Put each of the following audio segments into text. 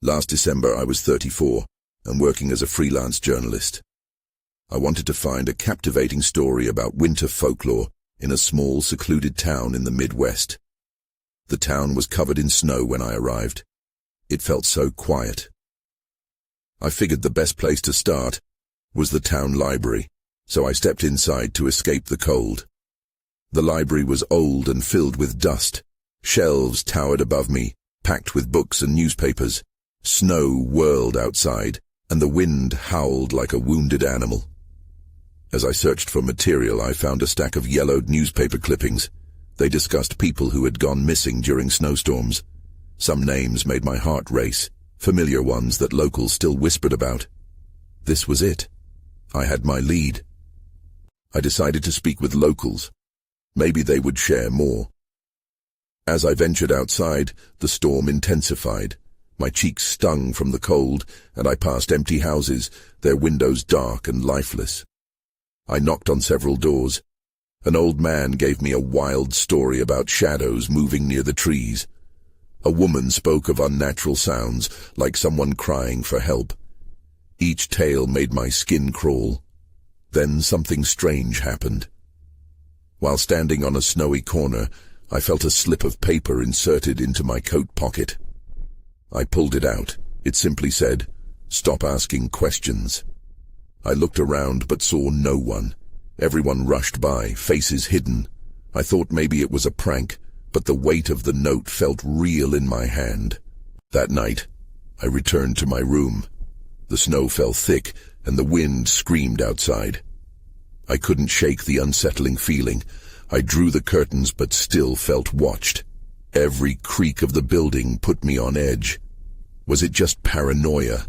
Last December I was 34 and working as a freelance journalist. I wanted to find a captivating story about winter folklore in a small, secluded town in the Midwest. The town was covered in snow when I arrived. It felt so quiet. I figured the best place to start was the town library, so I stepped inside to escape the cold. The library was old and filled with dust. Shelves towered above me, packed with books and newspapers. Snow whirled outside, and the wind howled like a wounded animal. As I searched for material, I found a stack of yellowed newspaper clippings. They discussed people who had gone missing during snowstorms. Some names made my heart race, familiar ones that locals still whispered about. This was it. I had my lead. I decided to speak with locals. Maybe they would share more. As I ventured outside, the storm intensified. My cheeks stung from the cold, and I passed empty houses, their windows dark and lifeless. I knocked on several doors. An old man gave me a wild story about shadows moving near the trees. A woman spoke of unnatural sounds, like someone crying for help. Each tale made my skin crawl. Then something strange happened. While standing on a snowy corner, I felt a slip of paper inserted into my coat pocket. I pulled it out. It simply said, "Stop asking questions." I looked around but saw no one. Everyone rushed by, faces hidden. I thought maybe it was a prank, but the weight of the note felt real in my hand. That night, I returned to my room. The snow fell thick, and the wind screamed outside. I couldn't shake the unsettling feeling. I drew the curtains but still felt watched. Every creak of the building put me on edge. Was it just paranoia?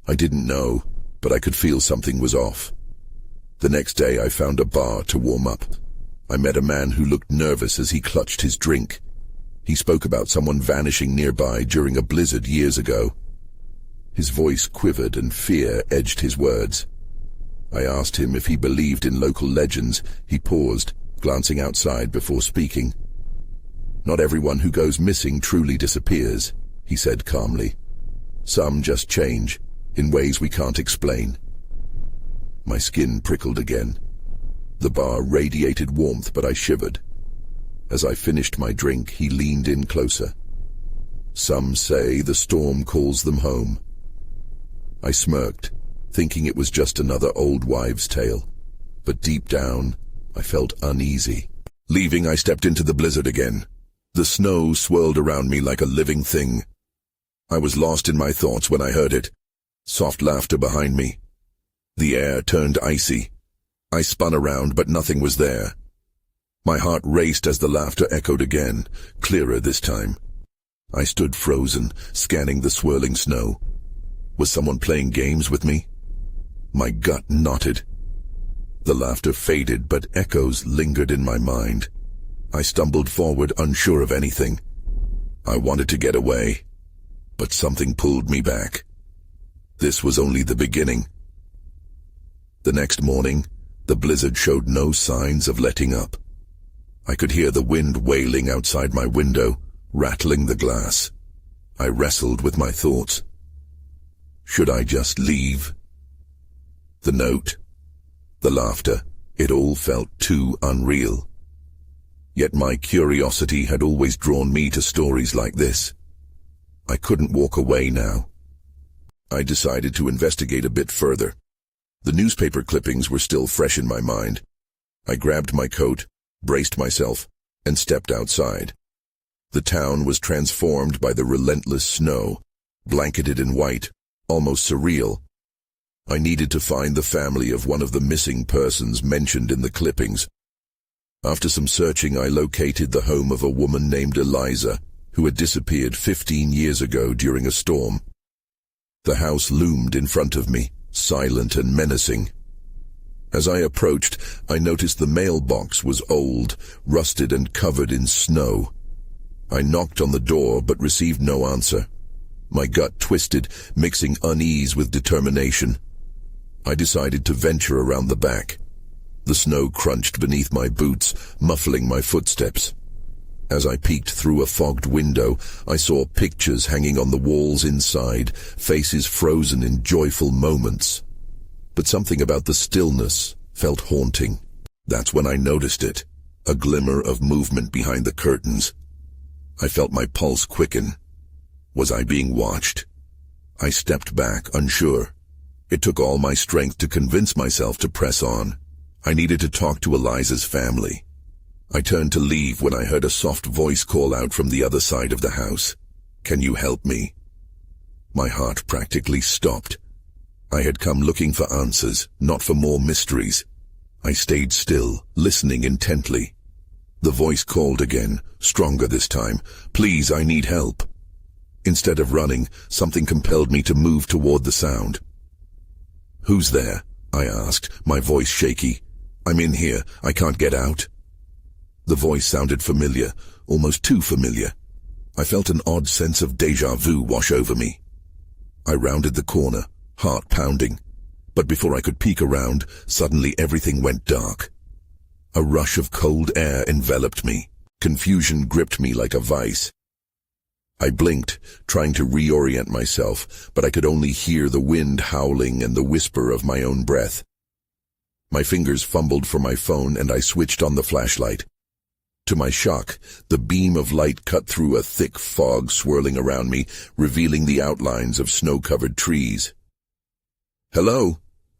I didn't know, but I could feel something was off. The next day I found a bar to warm up. I met a man who looked nervous as he clutched his drink. He spoke about someone vanishing nearby during a blizzard years ago. His voice quivered and fear edged his words. I asked him if he believed in local legends. He paused, glancing outside before speaking. "Not everyone who goes missing truly disappears," he said calmly. "Some just change, in ways we can't explain." My skin prickled again. The bar radiated warmth, but I shivered. As I finished my drink, he leaned in closer. "Some say the storm calls them home." I smirked, thinking it was just another old wives' tale. But deep down, I felt uneasy. Leaving, I stepped into the blizzard again. The snow swirled around me like a living thing. I was lost in my thoughts when I heard it. Soft laughter behind me. The air turned icy. I spun around, but nothing was there. My heart raced as the laughter echoed again, clearer this time. I stood frozen, scanning the swirling snow. Was someone playing games with me? My gut knotted. The laughter faded, but echoes lingered in my mind. I stumbled forward, unsure of anything. I wanted to get away, but something pulled me back. This was only the beginning. The next morning, the blizzard showed no signs of letting up. I could hear the wind wailing outside my window, rattling the glass. I wrestled with my thoughts. Should I just leave? The note, the laughter, it all felt too unreal. Yet my curiosity had always drawn me to stories like this. I couldn't walk away now. I decided to investigate a bit further. The newspaper clippings were still fresh in my mind. I grabbed my coat, braced myself, and stepped outside. The town was transformed by the relentless snow, blanketed in white, almost surreal. I needed to find the family of one of the missing persons mentioned in the clippings. After some searching, I located the home of a woman named Eliza, who had disappeared 15 years ago during a storm. The house loomed in front of me, silent and menacing. As I approached, I noticed the mailbox was old, rusted and covered in snow. I knocked on the door but received no answer. My gut twisted, mixing unease with determination. I decided to venture around the back. The snow crunched beneath my boots, muffling my footsteps. As I peeked through a fogged window, I saw pictures hanging on the walls inside, faces frozen in joyful moments. But something about the stillness felt haunting. That's when I noticed it, a glimmer of movement behind the curtains. I felt my pulse quicken. Was I being watched? I stepped back, unsure. It took all my strength to convince myself to press on. I needed to talk to Eliza's family. I turned to leave when I heard a soft voice call out from the other side of the house. "Can you help me?" My heart practically stopped. I had come looking for answers, not for more mysteries. I stayed still, listening intently. The voice called again, stronger this time. "Please, I need help." Instead of running, something compelled me to move toward the sound. "Who's there?" I asked, my voice shaky. "I'm in here. I can't get out." The voice sounded familiar, almost too familiar. I felt an odd sense of déjà vu wash over me. I rounded the corner, heart pounding. But before I could peek around, suddenly everything went dark. A rush of cold air enveloped me. Confusion gripped me like a vice. I blinked, trying to reorient myself, but I could only hear the wind howling and the whisper of my own breath. My fingers fumbled for my phone and I switched on the flashlight. To my shock, the beam of light cut through a thick fog swirling around me, revealing the outlines of snow-covered trees. "Hello?"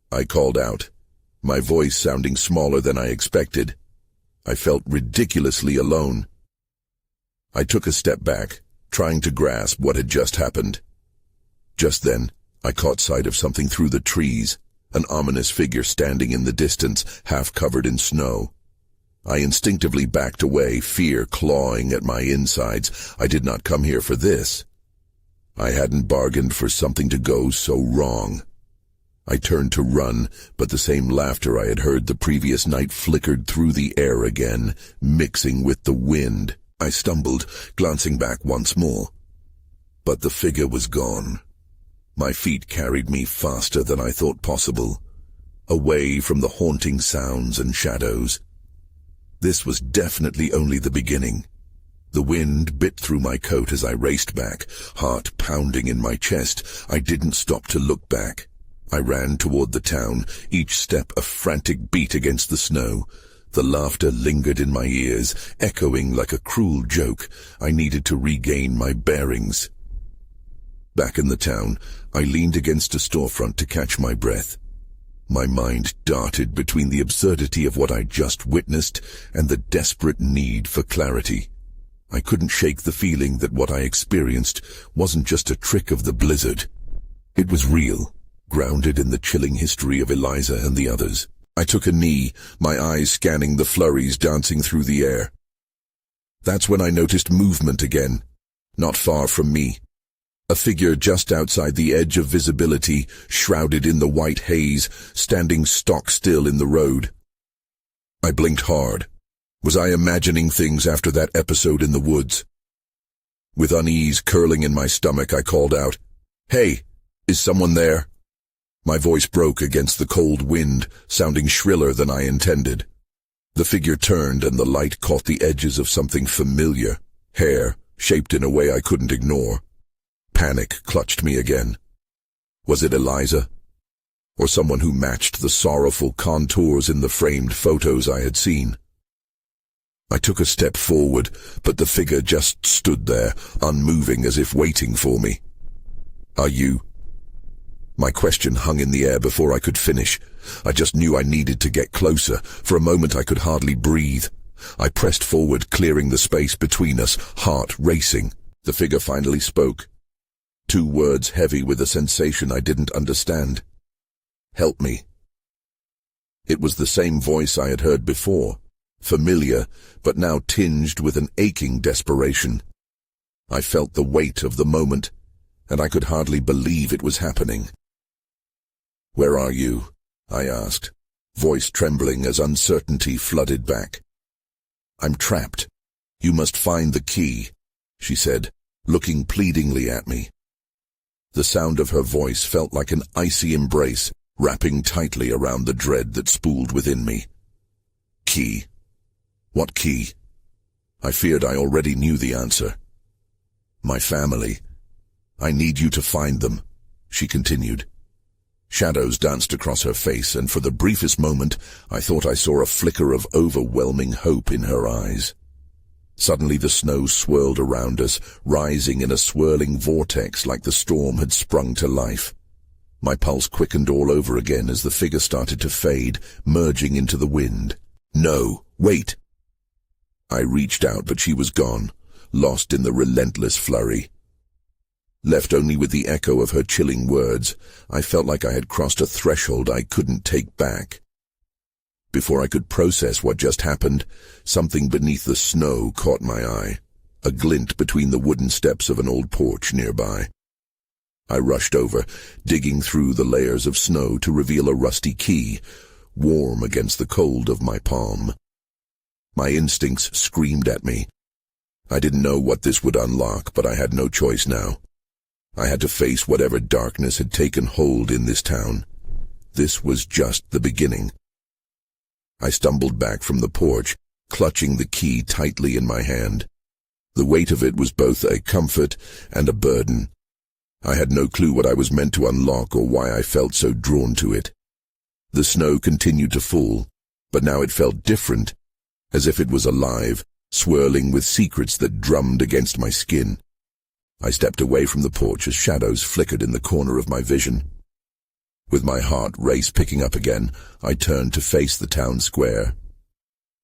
I called out, my voice sounding smaller than I expected. I felt ridiculously alone. I took a step back, trying to grasp what had just happened. Just then, I caught sight of something through the trees, an ominous figure standing in the distance, half covered in snow. I instinctively backed away, fear clawing at my insides. I did not come here for this. I hadn't bargained for something to go so wrong. I turned to run, but the same laughter I had heard the previous night flickered through the air again, mixing with the wind. I stumbled, glancing back once more. But the figure was gone. My feet carried me faster than I thought possible, away from the haunting sounds and shadows. This was definitely only the beginning. The wind bit through my coat as I raced back, heart pounding in my chest. I didn't stop to look back. I ran toward the town, each step a frantic beat against the snow. The laughter lingered in my ears, echoing like a cruel joke. I needed to regain my bearings. Back in the town, I leaned against a storefront to catch my breath. My mind darted between the absurdity of what I'd just witnessed and the desperate need for clarity. I couldn't shake the feeling that what I experienced wasn't just a trick of the blizzard. It was real, grounded in the chilling history of Eliza and the others. I took a knee, my eyes scanning the flurries dancing through the air. That's when I noticed movement again, not far from me. A figure just outside the edge of visibility, shrouded in the white haze, standing stock still in the road. I blinked hard. Was I imagining things after that episode in the woods? With unease curling in my stomach, I called out, "Hey, is someone there?" My voice broke against the cold wind, sounding shriller than I intended. The figure turned and the light caught the edges of something familiar, hair, shaped in a way I couldn't ignore. Panic clutched me again. Was it Eliza? Or someone who matched the sorrowful contours in the framed photos I had seen? I took a step forward, but the figure just stood there, unmoving as if waiting for me. "Are you?" My question hung in the air before I could finish. I just knew I needed to get closer. For a moment I could hardly breathe. I pressed forward, clearing the space between us, heart racing. The figure finally spoke. 2 words heavy with a sensation I didn't understand. "Help me." It was the same voice I had heard before, familiar, but now tinged with an aching desperation. I felt the weight of the moment, and I could hardly believe it was happening. "Where are you?" I asked, voice trembling as uncertainty flooded back. "I'm trapped. You must find the key," she said, looking pleadingly at me. The sound of her voice felt like an icy embrace, wrapping tightly around the dread that spooled within me. Key? What key? I feared I already knew the answer. My family. I need you to find them, she continued. Shadows danced across her face, and for the briefest moment, I thought I saw a flicker of overwhelming hope in her eyes. Suddenly the snow swirled around us, rising in a swirling vortex like the storm had sprung to life. My pulse quickened all over again as the figure started to fade, merging into the wind. No, wait! I reached out, but she was gone, lost in the relentless flurry. Left only with the echo of her chilling words, I felt like I had crossed a threshold I couldn't take back. Before I could process what just happened, something beneath the snow caught my eye, a glint between the wooden steps of an old porch nearby. I rushed over, digging through the layers of snow to reveal a rusty key, warm against the cold of my palm. My instincts screamed at me. I didn't know what this would unlock, but I had no choice now. I had to face whatever darkness had taken hold in this town. This was just the beginning. I stumbled back from the porch, clutching the key tightly in my hand. The weight of it was both a comfort and a burden. I had no clue what I was meant to unlock or why I felt so drawn to it. The snow continued to fall, but now it felt different, as if it was alive, swirling with secrets that drummed against my skin. I stepped away from the porch as shadows flickered in the corner of my vision. With my heart race picking up again, I turned to face the town square.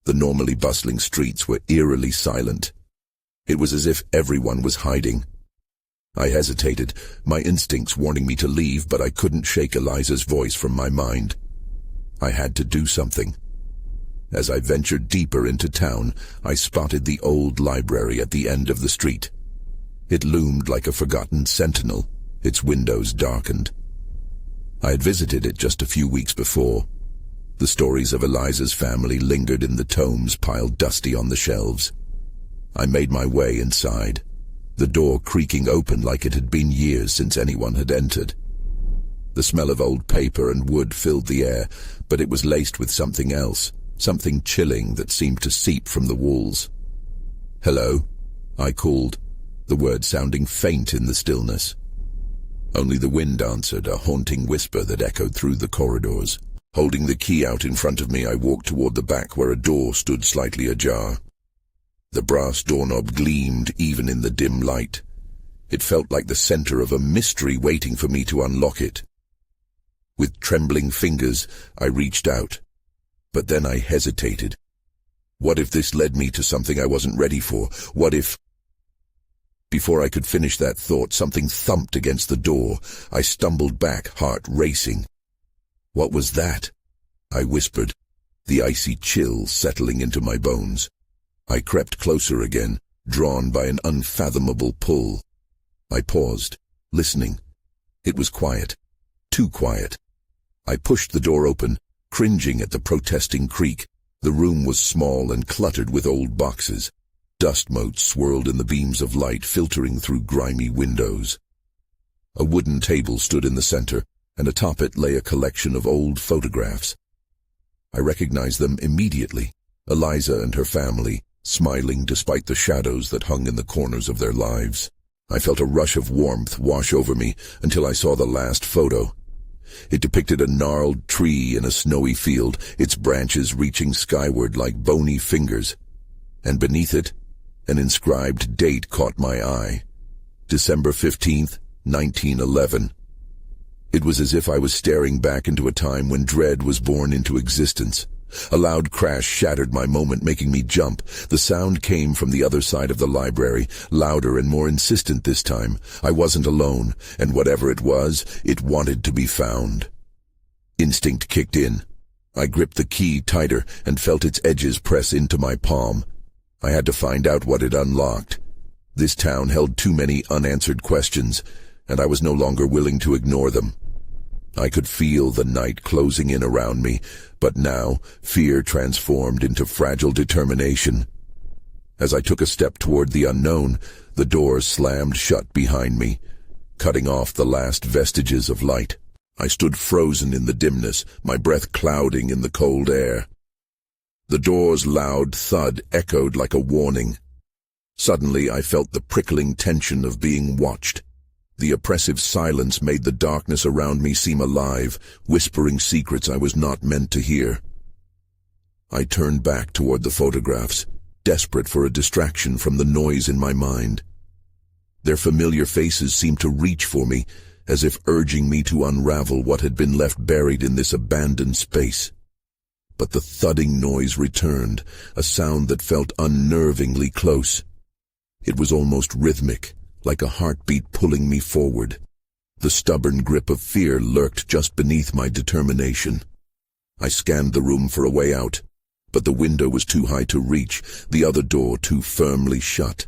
The normally bustling streets were eerily silent. It was as if everyone was hiding. I hesitated, my instincts warning me to leave, but I couldn't shake Eliza's voice from my mind. I had to do something. As I ventured deeper into town, I spotted the old library at the end of the street. It loomed like a forgotten sentinel, its windows darkened. I had visited it just a few weeks before. The stories of Eliza's family lingered in the tomes piled dusty on the shelves. I made my way inside, the door creaking open like it had been years since anyone had entered. The smell of old paper and wood filled the air, but it was laced with something else, something chilling that seemed to seep from the walls. "Hello," I called, the word sounding faint in the stillness. Only the wind answered, a haunting whisper that echoed through the corridors. Holding the key out in front of me, I walked toward the back where a door stood slightly ajar. The brass doorknob gleamed even in the dim light. It felt like the center of a mystery waiting for me to unlock it. With trembling fingers, I reached out. But then I hesitated. What if this led me to something I wasn't ready for? What if... Before I could finish that thought, something thumped against the door. I stumbled back, heart racing. "What was that?" I whispered, the icy chill settling into my bones. I crept closer again, drawn by an unfathomable pull. I paused, listening. It was quiet. Too quiet. I pushed the door open, cringing at the protesting creak. The room was small and cluttered with old boxes. Dust motes swirled in the beams of light filtering through grimy windows. A wooden table stood in the center, and atop it lay a collection of old photographs. I recognized them immediately, Eliza and her family, smiling despite the shadows that hung in the corners of their lives. I felt a rush of warmth wash over me until I saw the last photo. It depicted a gnarled tree in a snowy field, its branches reaching skyward like bony fingers. And beneath it, an inscribed date caught my eye. December 15th, 1911. It was as if I was staring back into a time when dread was born into existence. A loud crash shattered my moment, making me jump. The sound came from the other side of the library, louder and more insistent this time. I wasn't alone, and whatever it was, it wanted to be found. Instinct kicked in. I gripped the key tighter and felt its edges press into my palm. I had to find out what it unlocked. This town held too many unanswered questions, and I was no longer willing to ignore them. I could feel the night closing in around me, but now fear transformed into fragile determination. As I took a step toward the unknown, the door slammed shut behind me, cutting off the last vestiges of light. I stood frozen in the dimness, my breath clouding in the cold air. The door's loud thud echoed like a warning. Suddenly, I felt the prickling tension of being watched. The oppressive silence made the darkness around me seem alive, whispering secrets I was not meant to hear. I turned back toward the photographs, desperate for a distraction from the noise in my mind. Their familiar faces seemed to reach for me, as if urging me to unravel what had been left buried in this abandoned space. But the thudding noise returned, a sound that felt unnervingly close. It was almost rhythmic, like a heartbeat pulling me forward. The stubborn grip of fear lurked just beneath my determination. I scanned the room for a way out, but the window was too high to reach, the other door too firmly shut.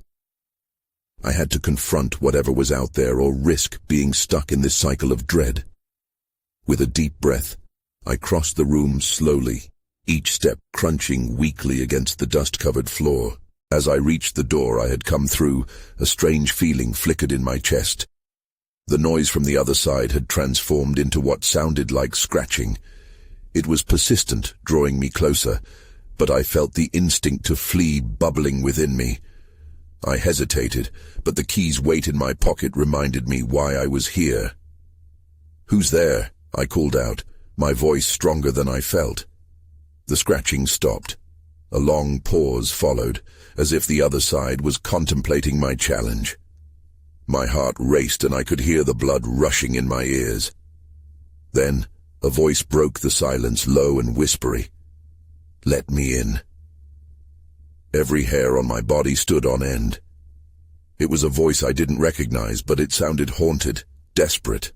I had to confront whatever was out there or risk being stuck in this cycle of dread. With a deep breath, I crossed the room slowly, each step crunching weakly against the dust-covered floor. As I reached the door I had come through, a strange feeling flickered in my chest. The noise from the other side had transformed into what sounded like scratching. It was persistent, drawing me closer, but I felt the instinct to flee bubbling within me. I hesitated, but the key's weight in my pocket reminded me why I was here. "Who's there?" I called out, my voice stronger than I felt. The scratching stopped. A long pause followed, as if the other side was contemplating my challenge. My heart raced and I could hear the blood rushing in my ears. Then, a voice broke the silence, low and whispery. "Let me in." Every hair on my body stood on end. It was a voice I didn't recognize, but it sounded haunted, desperate.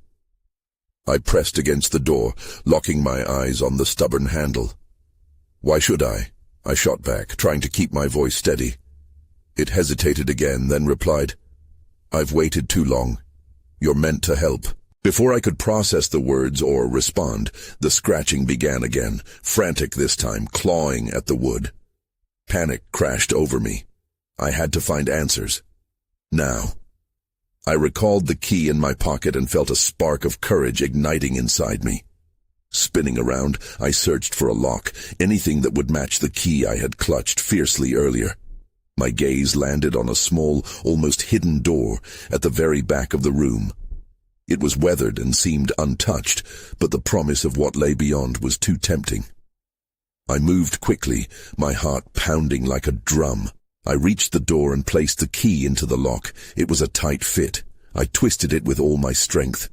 I pressed against the door, locking my eyes on the stubborn handle. "Why should I?" I shot back, trying to keep my voice steady. It hesitated again, then replied, "I've waited too long. You're meant to help." Before I could process the words or respond, the scratching began again, frantic this time, clawing at the wood. Panic crashed over me. I had to find answers. Now. I recalled the key in my pocket and felt a spark of courage igniting inside me. Spinning around, I searched for a lock, anything that would match the key I had clutched fiercely earlier. My gaze landed on a small, almost hidden door at the very back of the room. It was weathered and seemed untouched, but the promise of what lay beyond was too tempting. I moved quickly, my heart pounding like a drum. I reached the door and placed the key into the lock. It was a tight fit. I twisted it with all my strength.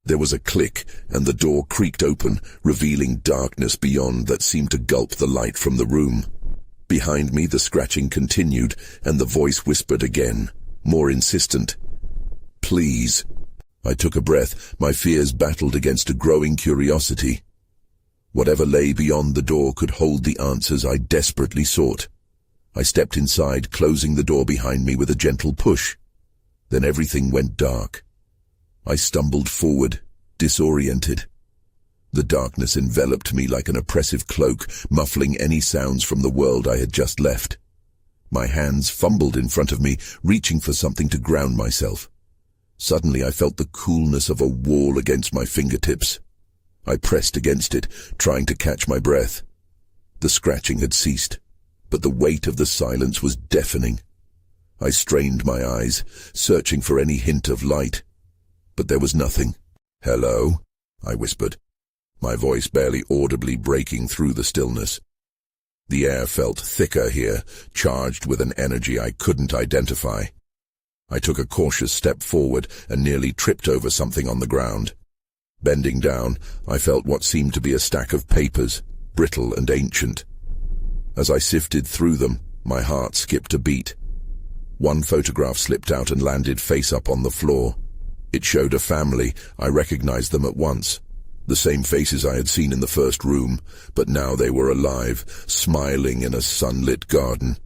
There was a click, and the door creaked open, revealing darkness beyond that seemed to gulp the light from the room. Behind me the scratching continued, and the voice whispered again, more insistent. "Please." I took a breath, my fears battled against a growing curiosity. Whatever lay beyond the door could hold the answers I desperately sought. I stepped inside, closing the door behind me with a gentle push. Then everything went dark. I stumbled forward, disoriented. The darkness enveloped me like an oppressive cloak, muffling any sounds from the world I had just left. My hands fumbled in front of me, reaching for something to ground myself. Suddenly I felt the coolness of a wall against my fingertips. I pressed against it, trying to catch my breath. The scratching had ceased, but the weight of the silence was deafening. I strained my eyes, searching for any hint of light. But there was nothing. "Hello?" I whispered, my voice barely audibly breaking through the stillness. The air felt thicker here, charged with an energy I couldn't identify. I took a cautious step forward and nearly tripped over something on the ground. Bending down, I felt what seemed to be a stack of papers, brittle and ancient. As I sifted through them, my heart skipped a beat. One photograph slipped out and landed face up on the floor. It showed a family. I recognized them at once. The same faces I had seen in the first room, but now they were alive, smiling in a sunlit garden.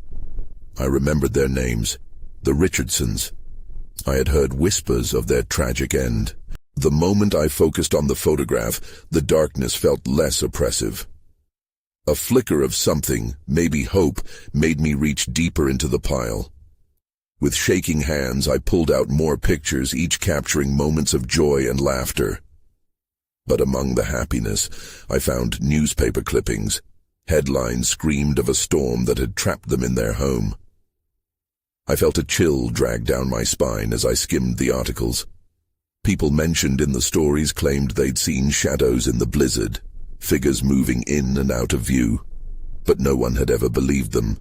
I remembered their names, the Richardsons. I had heard whispers of their tragic end. The moment I focused on the photograph, the darkness felt less oppressive. A flicker of something, maybe hope, made me reach deeper into the pile. With shaking hands, I pulled out more pictures, each capturing moments of joy and laughter. But among the happiness, I found newspaper clippings. Headlines screamed of a storm that had trapped them in their home. I felt a chill drag down my spine as I skimmed the articles. People mentioned in the stories claimed they'd seen shadows in the blizzard, figures moving in and out of view, but no one had ever believed them.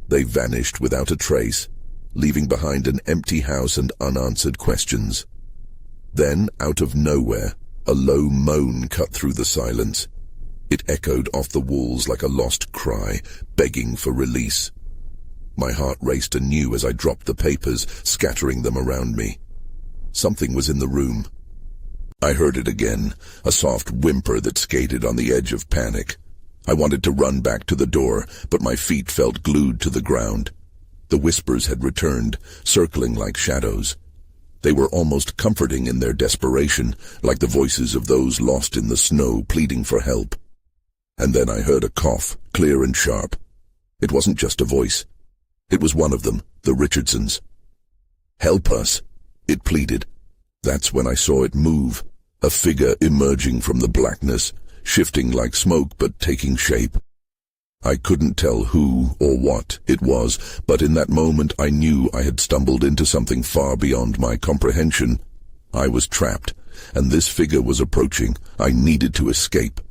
They vanished without a trace, leaving behind an empty house and unanswered questions. Then, out of nowhere, a low moan cut through the silence. It echoed off the walls like a lost cry, begging for release. My heart raced anew as I dropped the papers, scattering them around me. Something was in the room. I heard it again, a soft whimper that skated on the edge of panic. I wanted to run back to the door, but my feet felt glued to the ground. The whispers had returned, circling like shadows. They were almost comforting in their desperation, like the voices of those lost in the snow pleading for help. And then I heard a cough, clear and sharp. It wasn't just a voice. It was one of them, the Richardsons. "Help us," it pleaded. That's when I saw it move, a figure emerging from the blackness, shifting like smoke but taking shape. I couldn't tell who or what it was, but in that moment I knew I had stumbled into something far beyond my comprehension. I was trapped, and this figure was approaching. I needed to escape.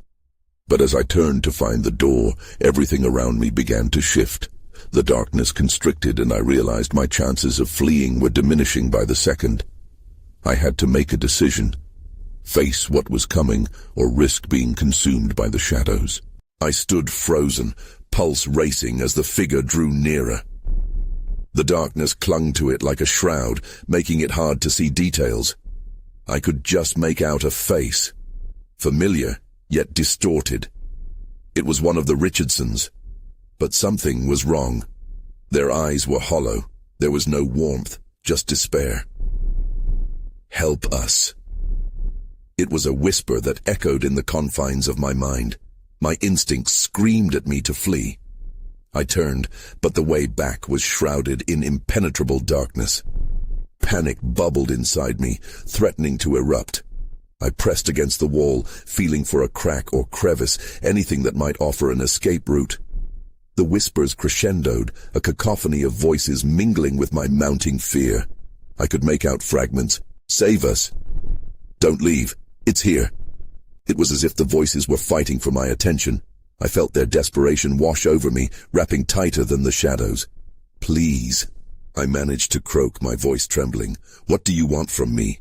But as I turned to find the door, everything around me began to shift. The darkness constricted, and I realized my chances of fleeing were diminishing by the second. I had to make a decision. Face what was coming, or risk being consumed by the shadows. I stood frozen, pulse racing as the figure drew nearer. The darkness clung to it like a shroud, making it hard to see details. I could just make out a face. Familiar, yet distorted. It was one of the Richardsons. But something was wrong. Their eyes were hollow. There was no warmth, just despair. "Help us." It was a whisper that echoed in the confines of my mind. My instincts screamed at me to flee. I turned, but the way back was shrouded in impenetrable darkness. Panic bubbled inside me, threatening to erupt. I pressed against the wall, feeling for a crack or crevice, anything that might offer an escape route. The whispers crescendoed, a cacophony of voices mingling with my mounting fear. I could make out fragments. "Save us. Don't leave. It's here." It was as if the voices were fighting for my attention. I felt their desperation wash over me, wrapping tighter than the shadows. "Please," I managed to croak, my voice trembling. "What do you want from me?"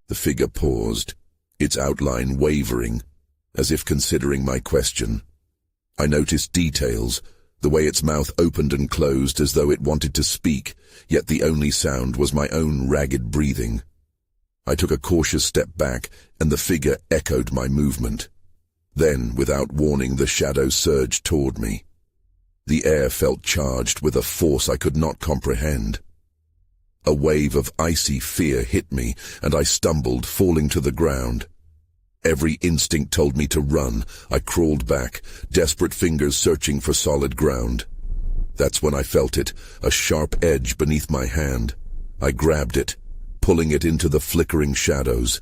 The figure paused, its outline wavering, as if considering my question. I noticed details, the way its mouth opened and closed as though it wanted to speak, yet the only sound was my own ragged breathing. I took a cautious step back, and the figure echoed my movement. Then, without warning, the shadow surged toward me. The air felt charged with a force I could not comprehend. A wave of icy fear hit me, and I stumbled, falling to the ground. Every instinct told me to run. I crawled back, desperate fingers searching for solid ground. That's when I felt it, a sharp edge beneath my hand. I grabbed it, pulling it into the flickering shadows.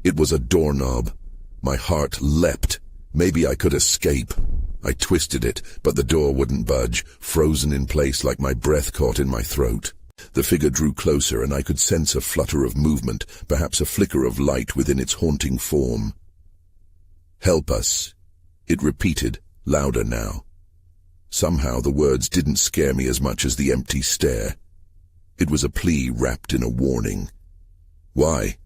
It was a doorknob. My heart leapt. Maybe I could escape. I twisted it, but the door wouldn't budge, frozen in place like my breath caught in my throat. The figure drew closer, and I could sense a flutter of movement, perhaps a flicker of light within its haunting form. "Help us," it repeated, louder now. Somehow the words didn't scare me as much as the empty stare. It was a plea wrapped in a warning. "Why?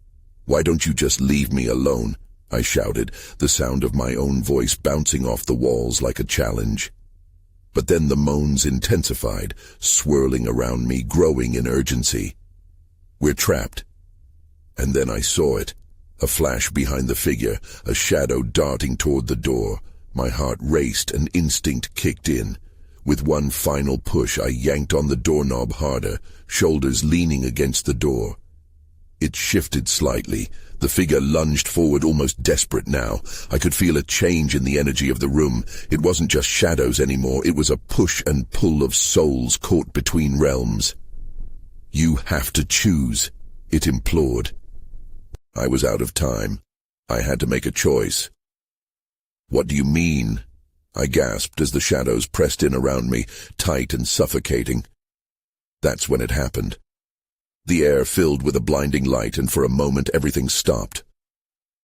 Why don't you just leave me alone?" I shouted, the sound of my own voice bouncing off the walls like a challenge. But then the moans intensified, swirling around me, growing in urgency. "We're trapped." And then I saw it, a flash behind the figure, a shadow darting toward the door. My heart raced and instinct kicked in. With one final push, I yanked on the doorknob harder, shoulders leaning against the door. It shifted slightly. The figure lunged forward, almost desperate now. I could feel a change in the energy of the room. It wasn't just shadows anymore. It was a push and pull of souls caught between realms. "You have to choose," it implored. I was out of time. I had to make a choice. "What do you mean?" I gasped as the shadows pressed in around me, tight and suffocating. That's when it happened. The air filled with a blinding light, and for a moment everything stopped.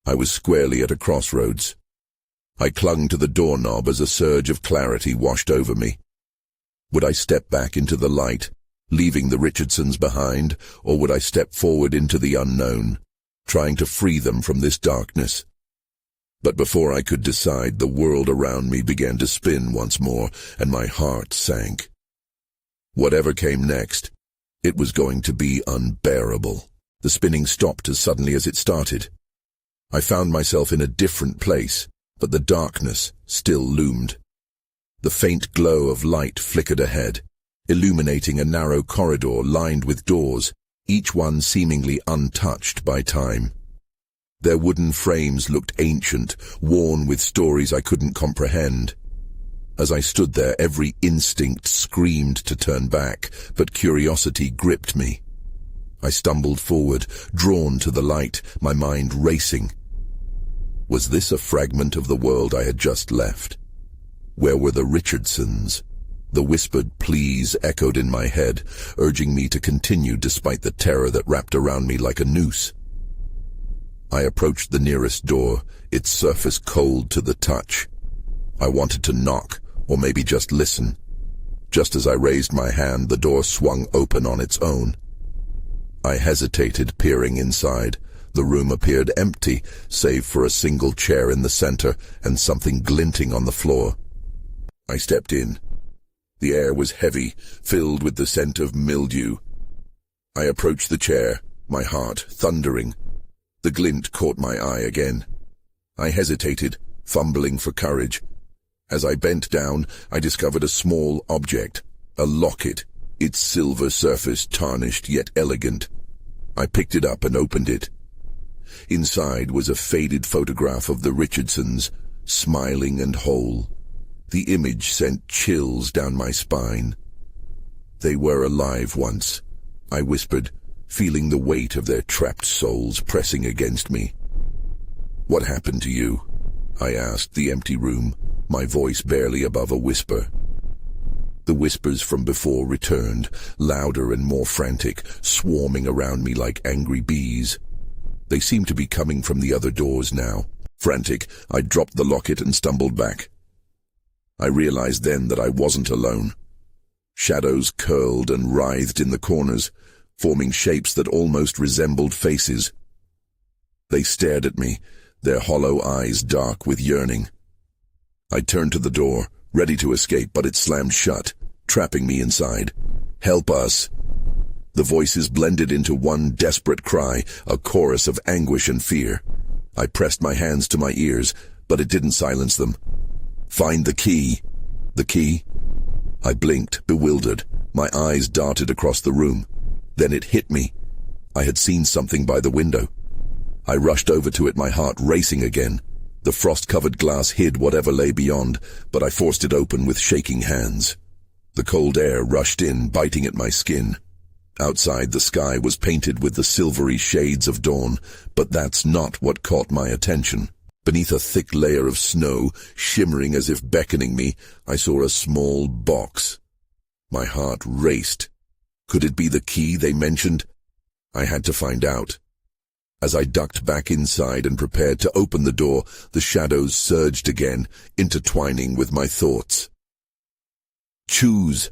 I was squarely at a crossroads. I clung to the doorknob as a surge of clarity washed over me. Would I step back into the light, leaving the Richardsons behind, or would I step forward into the unknown, trying to free them from this darkness? But before I could decide, the world around me began to spin once more, and my heart sank. Whatever came next, it was going to be unbearable. The spinning stopped as suddenly as it started. I found myself in a different place, but the darkness still loomed. The faint glow of light flickered ahead, illuminating a narrow corridor lined with doors, each one seemingly untouched by time. Their wooden frames looked ancient, worn with stories I couldn't comprehend. As I stood there, every instinct screamed to turn back, but curiosity gripped me. I stumbled forward, drawn to the light, my mind racing. Was this a fragment of the world I had just left? Where were the Richardsons? The whispered pleas echoed in my head, urging me to continue despite the terror that wrapped around me like a noose. I approached the nearest door, its surface cold to the touch. I wanted to knock, or maybe just listen. Just as I raised my hand, the door swung open on its own. I hesitated, peering inside. The room appeared empty, save for a single chair in the center and something glinting on the floor. I stepped in. The air was heavy, filled with the scent of mildew. I approached the chair, my heart thundering. The glint caught my eye again. I hesitated, fumbling for courage. As I bent down, I discovered a small object, a locket, its silver surface tarnished yet elegant. I picked it up and opened it. Inside was a faded photograph of the Richardsons, smiling and whole. The image sent chills down my spine. They were alive once, I whispered, feeling the weight of their trapped souls pressing against me. "What happened to you?" I asked the empty room, my voice barely above a whisper. The whispers from before returned, louder and more frantic, swarming around me like angry bees. They seemed to be coming from the other doors now. Frantic, I dropped the locket and stumbled back. I realized then that I wasn't alone. Shadows curled and writhed in the corners, forming shapes that almost resembled faces. They stared at me, their hollow eyes dark with yearning. I turned to the door, ready to escape, but it slammed shut, trapping me inside. "Help us!" The voices blended into one desperate cry, a chorus of anguish and fear. I pressed my hands to my ears, but it didn't silence them. "Find the key." "The key?" I blinked, bewildered. My eyes darted across the room. Then it hit me. I had seen something by the window. I rushed over to it, my heart racing again. The frost-covered glass hid whatever lay beyond, but I forced it open with shaking hands. The cold air rushed in, biting at my skin. Outside, the sky was painted with the silvery shades of dawn, but that's not what caught my attention. Beneath a thick layer of snow, shimmering as if beckoning me, I saw a small box. My heart raced. Could it be the key they mentioned? I had to find out. As I ducked back inside and prepared to open the door, the shadows surged again, intertwining with my thoughts. "Choose,"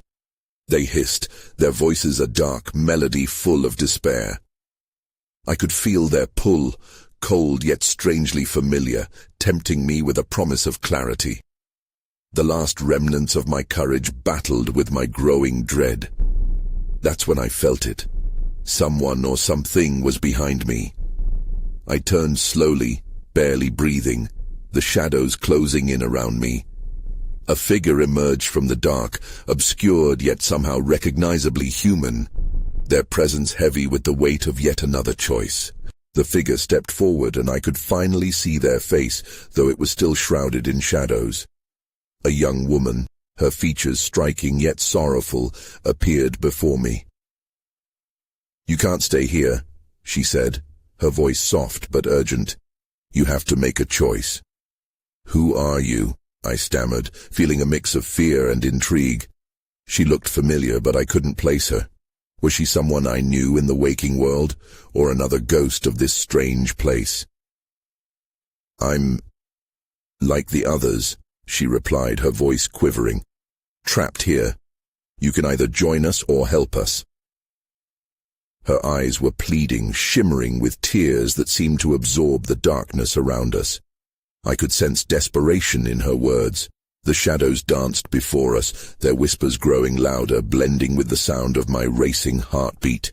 they hissed, their voices a dark melody full of despair. I could feel their pull, cold yet strangely familiar, tempting me with a promise of clarity. The last remnants of my courage battled with my growing dread. That's when I felt it. Someone or something was behind me. I turned slowly, barely breathing, the shadows closing in around me. A figure emerged from the dark, obscured yet somehow recognizably human, their presence heavy with the weight of yet another choice. The figure stepped forward and I could finally see their face, though it was still shrouded in shadows. A young woman, her features striking yet sorrowful, appeared before me. "You can't stay here," she said, her voice soft but urgent. "You have to make a choice." "Who are you?" I stammered, feeling a mix of fear and intrigue. She looked familiar, but I couldn't place her. Was she someone I knew in the waking world, or another ghost of this strange place? "I'm like the others," she replied, her voice quivering. "Trapped here. You can either join us or help us." Her eyes were pleading, shimmering with tears that seemed to absorb the darkness around us. I could sense desperation in her words. The shadows danced before us, their whispers growing louder, blending with the sound of my racing heartbeat.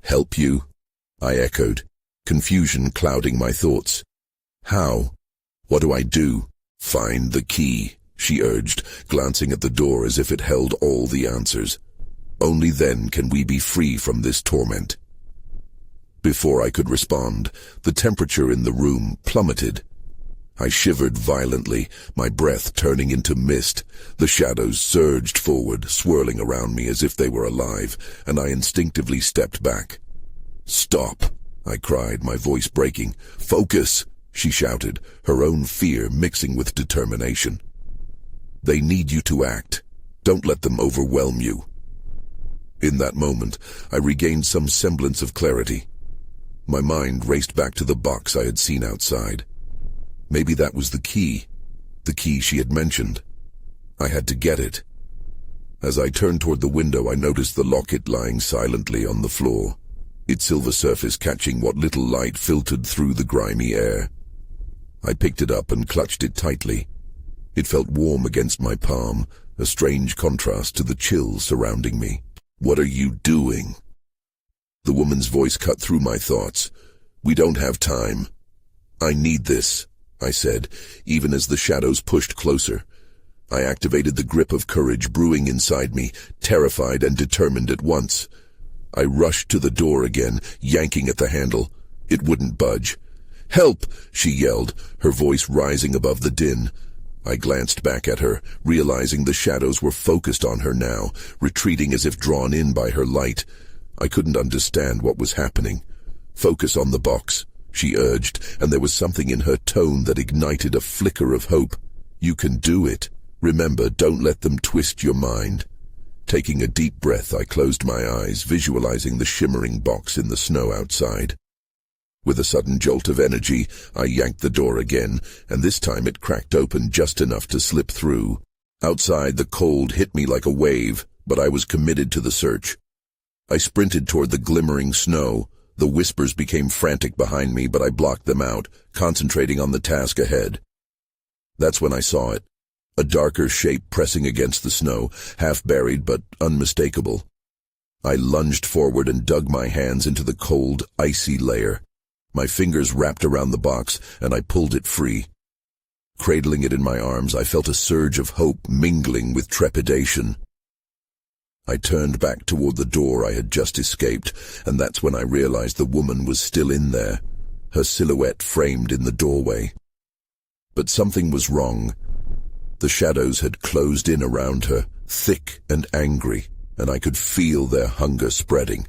"Help you?" I echoed, confusion clouding my thoughts. "How? What do I do?" "Find the key," she urged, glancing at the door as if it held all the answers. "Only then can we be free from this torment." Before I could respond, the temperature in the room plummeted. I shivered violently, my breath turning into mist. The shadows surged forward, swirling around me as if they were alive, and I instinctively stepped back. "Stop!" I cried, my voice breaking. "Focus!" she shouted, her own fear mixing with determination. "They need you to act. Don't let them overwhelm you." In that moment, I regained some semblance of clarity. My mind raced back to the box I had seen outside. Maybe that was the key she had mentioned. I had to get it. As I turned toward the window, I noticed the locket lying silently on the floor, its silver surface catching what little light filtered through the grimy air. I picked it up and clutched it tightly. It felt warm against my palm, a strange contrast to the chill surrounding me. "What are you doing?" The woman's voice cut through my thoughts. "We don't have time." "I need this," I said, even as the shadows pushed closer. I activated the grip of courage brewing inside me, terrified and determined at once. I rushed to the door again, yanking at the handle. It wouldn't budge. "Help!" she yelled, her voice rising above the din. I glanced back at her, realizing the shadows were focused on her now, retreating as if drawn in by her light. I couldn't understand what was happening. "Focus on the box," she urged, and there was something in her tone that ignited a flicker of hope. "You can do it. Remember, don't let them twist your mind." Taking a deep breath, I closed my eyes, visualizing the shimmering box in the snow outside. With a sudden jolt of energy, I yanked the door again, and this time it cracked open just enough to slip through. Outside, the cold hit me like a wave, but I was committed to the search. I sprinted toward the glimmering snow. The whispers became frantic behind me, but I blocked them out, concentrating on the task ahead. That's when I saw it, a darker shape pressing against the snow, half-buried but unmistakable. I lunged forward and dug my hands into the cold, icy layer. My fingers wrapped around the box, and I pulled it free. Cradling it in my arms, I felt a surge of hope mingling with trepidation. I turned back toward the door I had just escaped, and that's when I realized the woman was still in there, her silhouette framed in the doorway. But something was wrong. The shadows had closed in around her, thick and angry, and I could feel their hunger spreading.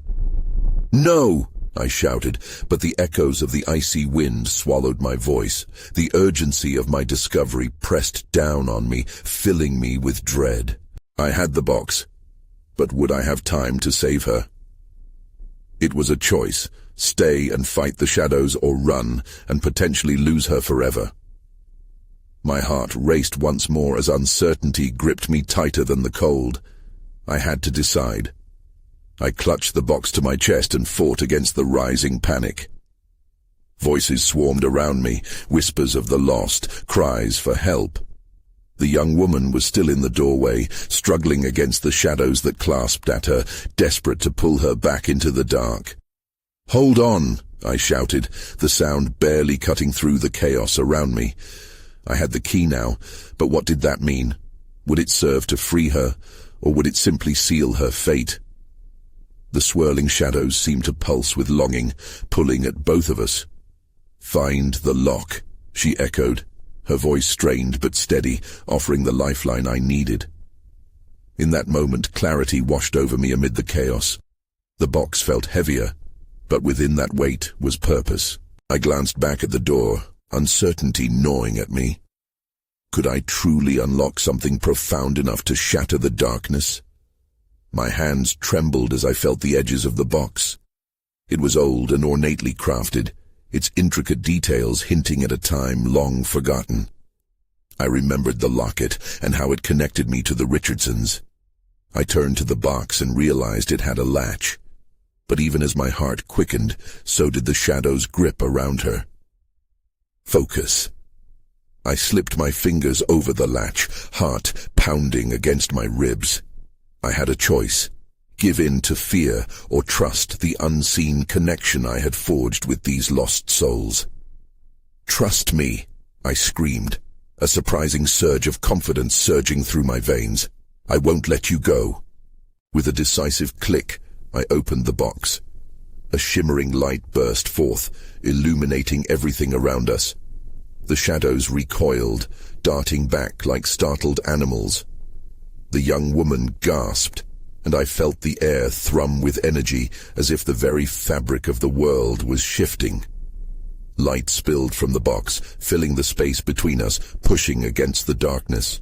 "No!" I shouted, but the echoes of the icy wind swallowed my voice. The urgency of my discovery pressed down on me, filling me with dread. I had the box, but would I have time to save her? It was a choice, stay and fight the shadows or run and potentially lose her forever. My heart raced once more as uncertainty gripped me tighter than the cold. I had to decide. I clutched the box to my chest and fought against the rising panic. Voices swarmed around me, whispers of the lost, cries for help. The young woman was still in the doorway, struggling against the shadows that clasped at her, desperate to pull her back into the dark. "Hold on," I shouted, the sound barely cutting through the chaos around me. I had the key now, but what did that mean? Would it serve to free her, or would it simply seal her fate? The swirling shadows seemed to pulse with longing, pulling at both of us. "Find the lock," she echoed, her voice strained but steady, offering the lifeline I needed. In that moment, clarity washed over me amid the chaos. The box felt heavier, but within that weight was purpose. I glanced back at the door, uncertainty gnawing at me. Could I truly unlock something profound enough to shatter the darkness? My hands trembled as I felt the edges of the box. It was old and ornately crafted, its intricate details hinting at a time long forgotten. I remembered the locket and how it connected me to the Richardsons. I turned to the box and realized it had a latch. But even as my heart quickened, so did the shadow's grip around her. Focus. I slipped my fingers over the latch, heart pounding against my ribs. I had a choice. Give in to fear or trust the unseen connection I had forged with these lost souls. Trust me, I screamed, a surprising surge of confidence surging through my veins. I won't let you go. With a decisive click, I opened the box. A shimmering light burst forth, illuminating everything around us. The shadows recoiled, darting back like startled animals. The young woman gasped, and I felt the air thrum with energy as if the very fabric of the world was shifting. Light spilled from the box, filling the space between us, pushing against the darkness.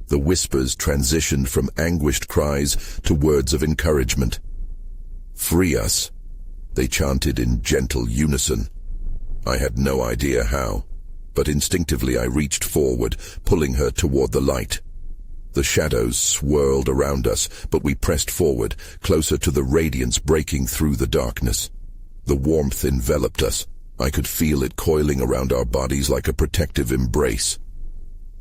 The whispers transitioned from anguished cries to words of encouragement. "Free us," they chanted in gentle unison. I had no idea how, but instinctively I reached forward, pulling her toward the light. The shadows swirled around us, but we pressed forward, closer to the radiance breaking through the darkness. The warmth enveloped us. I could feel it coiling around our bodies like a protective embrace.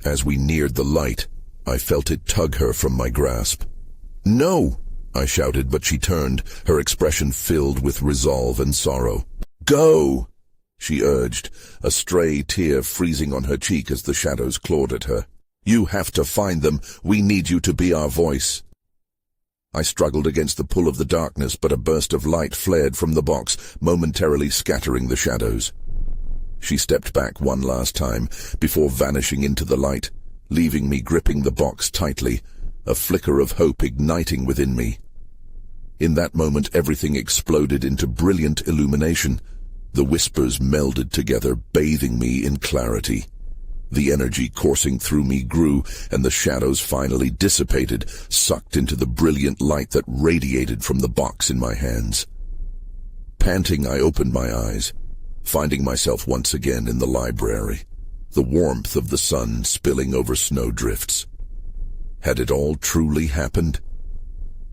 As we neared the light, I felt it tug her from my grasp. "No!" I shouted, but she turned, her expression filled with resolve and sorrow. "Go!" she urged, a stray tear freezing on her cheek as the shadows clawed at her. "You have to find them. We need you to be our voice." I struggled against the pull of the darkness, but a burst of light flared from the box, momentarily scattering the shadows. She stepped back one last time, before vanishing into the light, leaving me gripping the box tightly, a flicker of hope igniting within me. In that moment, everything exploded into brilliant illumination. The whispers melded together, bathing me in clarity. The energy coursing through me grew, and the shadows finally dissipated, sucked into the brilliant light that radiated from the box in my hands. Panting, I opened my eyes, finding myself once again in the library, the warmth of the sun spilling over snowdrifts. Had it all truly happened?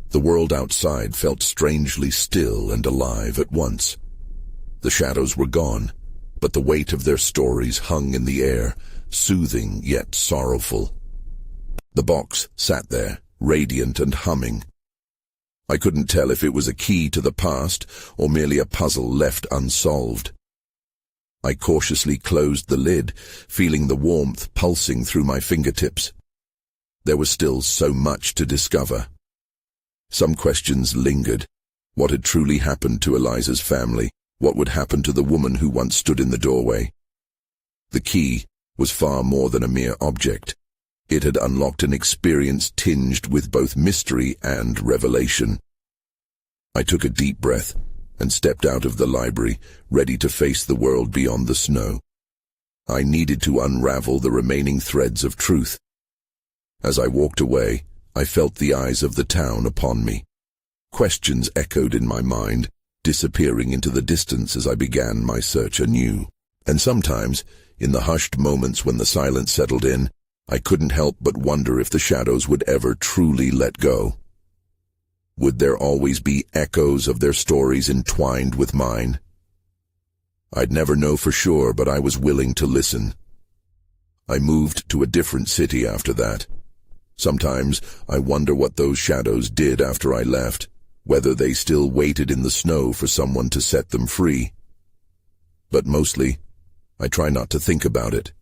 The world outside felt strangely still and alive at once. The shadows were gone, but the weight of their stories hung in the air, soothing yet sorrowful. The box sat there, radiant and humming. I couldn't tell if it was a key to the past or merely a puzzle left unsolved. I cautiously closed the lid, feeling the warmth pulsing through my fingertips. There was still so much to discover. Some questions lingered. What had truly happened to Eliza's family? What would happen to the woman who once stood in the doorway? The key was far more than a mere object. It had unlocked an experience tinged with both mystery and revelation. I took a deep breath and stepped out of the library, ready to face the world beyond the snow. I needed to unravel the remaining threads of truth. As I walked away, I felt the eyes of the town upon me. Questions echoed in my mind, disappearing into the distance as I began my search anew. And sometimes, in the hushed moments when the silence settled in, I couldn't help but wonder if the shadows would ever truly let go. Would there always be echoes of their stories entwined with mine? I'd never know for sure, but I was willing to listen. I moved to a different city after that. Sometimes I wonder what those shadows did after I left, whether they still waited in the snow for someone to set them free. But mostly, I try not to think about it.